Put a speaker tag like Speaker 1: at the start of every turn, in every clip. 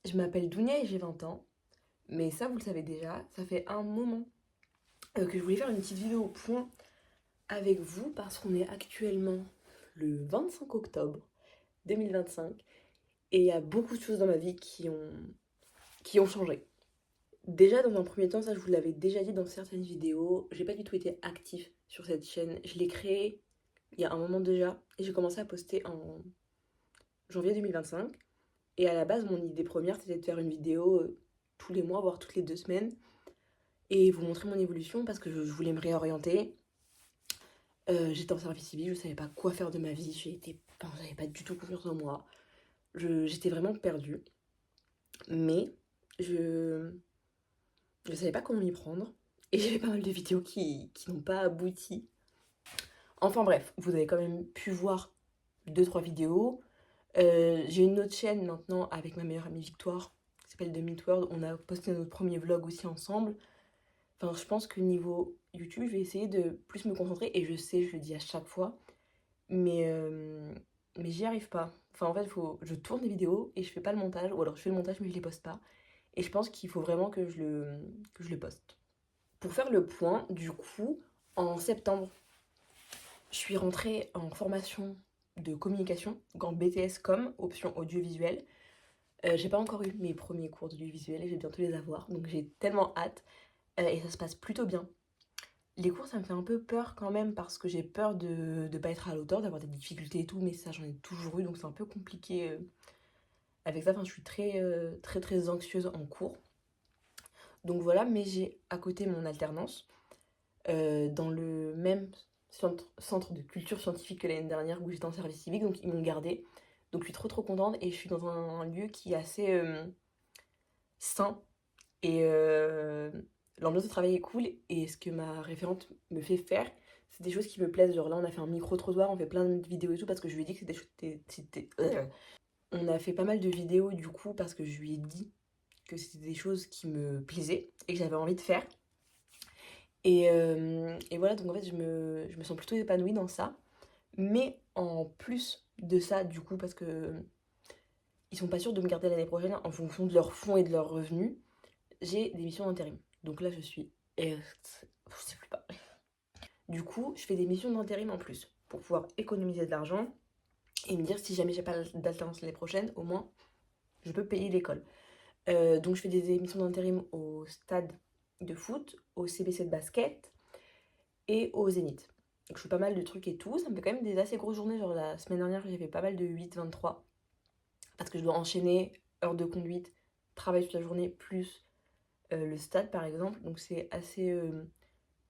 Speaker 1: Je m'appelle Dounia et j'ai 20 ans, mais ça vous le savez déjà, ça fait un moment que je voulais faire une petite vidéo au point avec vous parce qu'on est actuellement le 25 octobre 2025 et il y a beaucoup de choses dans ma vie qui ont changé. Déjà dans un premier temps, ça je vous l'avais déjà dit dans certaines vidéos, j'ai pas du tout été actif sur cette chaîne. Je l'ai créée il y a un moment déjà et j'ai commencé à poster en janvier 2025. Et à la base, mon idée première c'était de faire une vidéo tous les mois, voire toutes les 2 semaines et vous montrer mon évolution parce que je voulais me réorienter. J'étais en service civique, je savais pas quoi faire de ma vie, j'avais pas du tout confiance en moi. J'étais vraiment perdue, mais je, je savais pas comment m'y prendre. Et j'ai fait pas mal de vidéos qui n'ont pas abouti. Enfin bref, vous avez quand même pu voir deux trois vidéos. J'ai une autre chaîne maintenant avec ma meilleure amie Victoire, qui s'appelle The Meat World. On a posté notre premier vlog aussi ensemble. Enfin, je pense que niveau YouTube, je vais essayer de plus me concentrer. Et je sais, je le dis à chaque fois, mais, euh, mais j'y arrive pas. Enfin, en fait, je tourne des vidéos et je fais pas le montage. Ou alors je fais le montage, mais je les poste pas. Et je pense qu'il faut vraiment que je le poste. Pour faire le point, du coup, en septembre, je suis rentrée en formation de communication, donc en BTS Com, option audiovisuelle. J'ai pas encore eu mes premiers cours d'audiovisuel et je vais bientôt les avoir, donc j'ai tellement hâte. Et ça se passe plutôt bien. Les cours, ça me fait un peu peur quand même parce que j'ai peur de ne pas être à la hauteur, d'avoir des difficultés et tout, mais ça, j'en ai toujours eu, donc c'est un peu compliqué avec ça. Enfin, je suis très anxieuse en cours. Donc voilà, mais j'ai à côté mon alternance dans le même centre de culture scientifique que l'année dernière où j'étais en service civique, donc ils m'ont gardée. Donc je suis trop contente et je suis dans un lieu qui est assez sain et l'ambiance de travail est cool et ce que ma référente me fait faire, c'est des choses qui me plaisent. Genre là, on a fait un micro-trottoir, on fait plein de vidéos et tout parce que je lui ai dit que On a fait pas mal de vidéos du coup parce que je lui ai dit que c'était des choses qui me plaisaient et que j'avais envie de faire. Et voilà, donc en fait, je me sens plutôt épanouie dans ça. Mais en plus de ça, du coup, parce que ils sont pas sûrs de me garder l'année prochaine en fonction de leurs fonds et de leurs revenus, j'ai des missions d'intérim. Donc là, je suis. Je sais plus pas. Du coup, je fais des missions d'intérim en plus pour pouvoir économiser de l'argent et me dire si jamais j'ai pas d'alternance l'année prochaine, au moins je peux payer l'école. Donc je fais des émissions d'intérim au stade de foot, au CBC de basket et au Zénith. Donc je fais pas mal de trucs et tout. Ça me fait quand même des assez grosses journées. Genre la semaine dernière, j'ai fait pas mal de 8-23 parce que je dois enchaîner heures de conduite, travail toute la journée, plus le stade par exemple. Donc c'est assez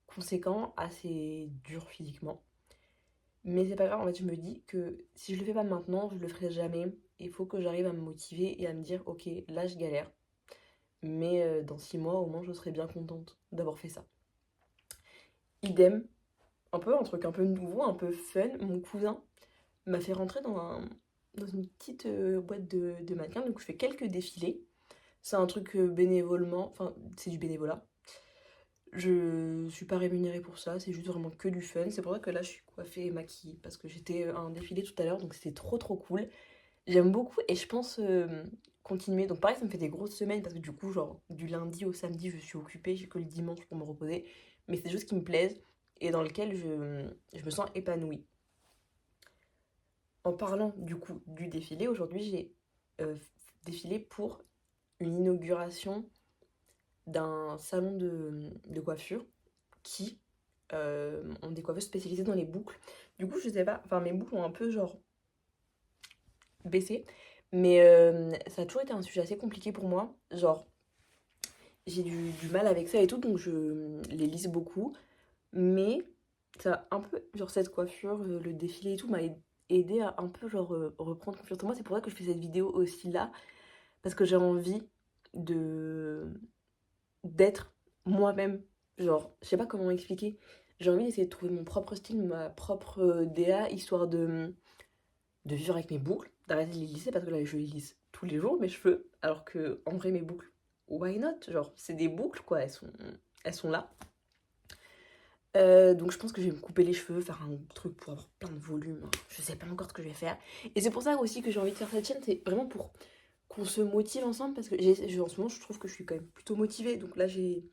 Speaker 1: conséquent, assez dur physiquement. Mais c'est pas grave, en fait, je me dis que si je le fais pas maintenant, je le ferai jamais. Il faut que j'arrive à me motiver et à me dire, ok, là je galère, mais dans 6 mois, au moins, je serai bien contente d'avoir fait ça. Idem, un peu un truc un peu nouveau, un peu fun, mon cousin m'a fait rentrer dans une petite boîte de mannequins, donc je fais quelques défilés. C'est un truc bénévolement, enfin c'est du bénévolat. Je suis pas rémunérée pour ça, c'est juste vraiment que du fun. C'est pour ça que là je suis coiffée et maquillée, parce que j'étais à un défilé tout à l'heure, donc c'était trop cool. J'aime beaucoup et je pense continuer. Donc pareil, ça me fait des grosses semaines, parce que du coup, genre du lundi au samedi, je suis occupée, j'ai que le dimanche pour me reposer. Mais c'est des choses qui me plaisent et dans lesquelles je me sens épanouie. En parlant du coup du défilé, aujourd'hui j'ai euh, défilé pour une inauguration d'un salon de coiffure qui ont des coiffeuses spécialisées dans les boucles. Du coup, je sais pas, enfin mes boucles ont un peu genre baissé, mais ça a toujours été un sujet assez compliqué pour moi. Genre, j'ai du mal avec ça et tout, donc je les lisse beaucoup. Mais ça a un peu, genre cette coiffure, le défilé et tout m'a aidé à un peu genre reprendre confiance en moi. C'est pour ça que je fais cette vidéo aussi là, parce que j'ai envie de d'être moi-même. Genre, je sais pas comment expliquer. J'ai envie d'essayer de trouver mon propre style, ma propre DA, histoire de vivre avec mes boucles, d'arrêter de les lisser parce que là je les lisse tous les jours mes cheveux, alors que en vrai mes boucles, why not? Genre, c'est des boucles quoi, elles sont là. Donc je pense que je vais me couper les cheveux, faire un truc pour avoir plein de volume. Je sais pas encore ce que je vais faire. Et c'est pour ça aussi que j'ai envie de faire cette chaîne, c'est vraiment pour qu'on se motive ensemble parce que en ce moment je trouve que je suis quand même plutôt motivée. Donc là j'ai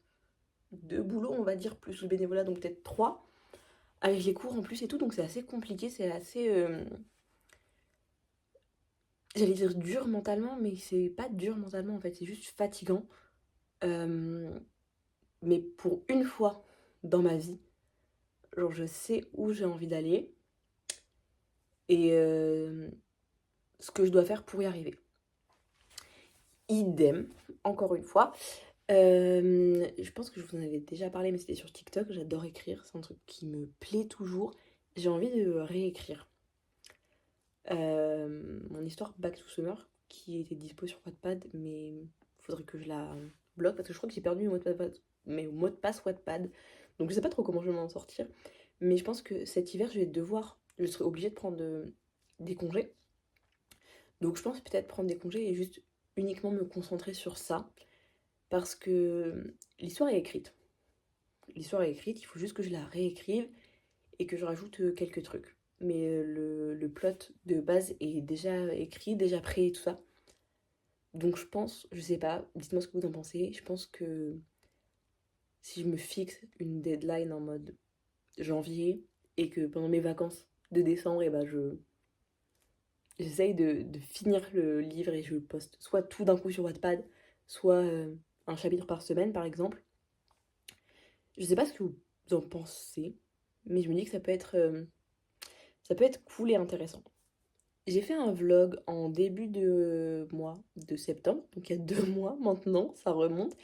Speaker 1: 2 boulots on va dire, plus le bénévolat, donc peut-être 3, avec les cours en plus et tout, donc c'est assez compliqué, c'est assez, j'allais dire dur mentalement, mais c'est pas dur mentalement en fait, c'est juste fatigant. Euh, mais pour une fois dans ma vie, genre je sais où j'ai envie d'aller et ce que je dois faire pour y arriver. Idem, encore une fois. Je pense que je vous en avais déjà parlé, mais c'était sur TikTok. J'adore écrire, c'est un truc qui me plaît toujours. J'ai envie de réécrire mon histoire Back to Summer, qui était dispo sur Wattpad, mais il faudrait que je la bloque parce que je crois que j'ai perdu mes mots de passe Wattpad. Donc je sais pas trop comment je vais m'en sortir. Mais je pense que cet hiver, je serai obligée de prendre des congés. Donc je pense peut-être prendre des congés et juste uniquement me concentrer sur ça. Parce que l'histoire est écrite. L'histoire est écrite, il faut juste que je la réécrive et que je rajoute quelques trucs. Mais le plot de base est déjà écrit, déjà prêt et tout ça. Donc je pense, je sais pas, dites-moi ce que vous en pensez. Je pense que si je me fixe une deadline en mode janvier et que pendant mes vacances de décembre, et ben j'essaye de finir le livre et je poste soit tout d'un coup sur Wattpad, soit un chapitre par semaine par exemple. Je sais pas ce que vous en pensez, mais je me dis que ça peut être cool et intéressant. J'ai fait un vlog en début de mois de septembre, donc il y a 2 mois maintenant, ça remonte.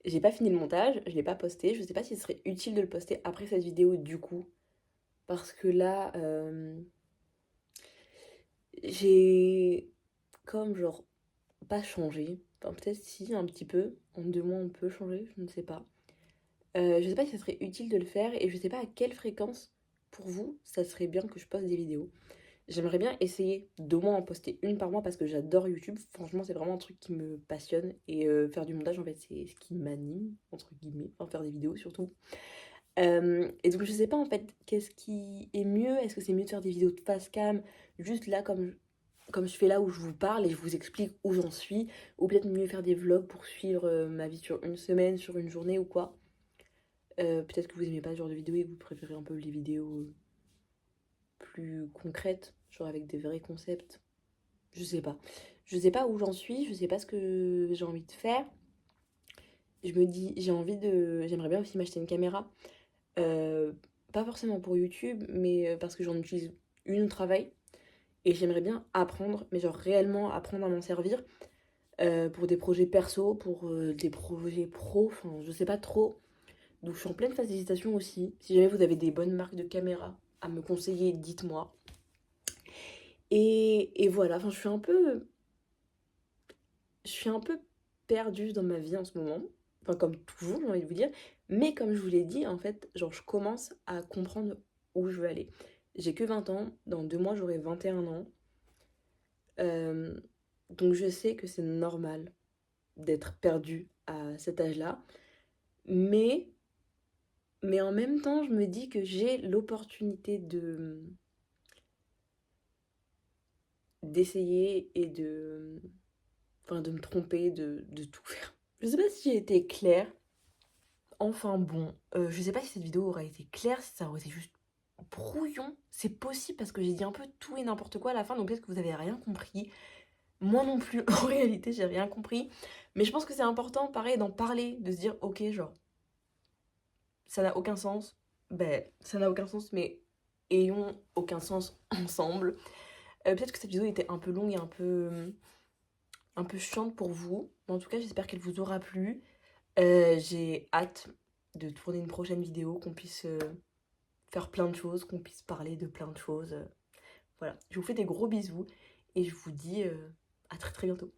Speaker 1: J'ai pas fini le montage, je l'ai pas posté. Je sais pas si ce serait utile de le poster après cette vidéo du coup, parce que là, j'ai comme genre pas changé. Enfin peut-être si un petit peu. En 2 mois on peut changer, je ne sais pas. Je sais pas si ça serait utile de le faire et je sais pas à quelle fréquence pour vous ça serait bien que je poste des vidéos. J'aimerais bien essayer d'au moins en poster une par mois parce que j'adore YouTube. Franchement, c'est vraiment un truc qui me passionne et faire du montage en fait, c'est ce qui m'anime entre guillemets, enfin faire des vidéos surtout. Et donc je sais pas en fait qu'est-ce qui est mieux. Est-ce que c'est mieux de faire des vidéos de face cam juste là comme je fais là où je vous parle et je vous explique où j'en suis, ou peut-être mieux faire des vlogs pour suivre ma vie sur une semaine, sur une journée ou quoi. Peut-être que vous aimez pas ce genre de vidéos et que vous préférez un peu les vidéos plus concrètes, genre avec des vrais concepts. Je sais pas. Je sais pas où j'en suis, je sais pas ce que j'ai envie de faire. Je me dis, j'aimerais bien aussi m'acheter une caméra. Euh, Pas forcément pour YouTube, mais parce que j'en utilise une au travail. Et j'aimerais bien apprendre, mais genre réellement apprendre à m'en servir pour des projets perso, pour des projets pro, enfin je sais pas trop. Donc je suis en pleine phase d'hésitation aussi. Si jamais vous avez des bonnes marques de caméra à me conseiller, dites-moi. Et voilà, enfin je suis un peu perdue dans ma vie en ce moment. Enfin comme toujours, j'ai envie de vous dire. Mais comme je vous l'ai dit, en fait, genre je commence à comprendre où je veux aller. J'ai que 20 ans, dans 2 mois j'aurai 21 ans. Euh, donc je sais que c'est normal d'être perdue à cet âge-là. Mais, mais en même temps, je me dis que j'ai l'opportunité d'essayer et enfin, de me tromper, de tout faire. Je sais pas si j'ai été claire. Enfin bon, je sais pas si cette vidéo aura été claire, si ça aurait été juste brouillon. C'est possible parce que j'ai dit un peu tout et n'importe quoi à la fin, donc peut-être que vous avez rien compris. Moi non plus, en réalité, j'ai rien compris. Mais je pense que c'est important, pareil, d'en parler, de se dire, ok, genre, ça n'a aucun sens. Ben, ça n'a aucun sens, mais ayons aucun sens ensemble. Peut-être que cette vidéo était un peu longue et un peu chiante pour vous. Mais en tout cas, j'espère qu'elle vous aura plu. J'ai hâte de tourner une prochaine vidéo, qu'on puisse faire plein de choses, qu'on puisse parler de plein de choses. Voilà, je vous fais des gros bisous et je vous dis à très très bientôt.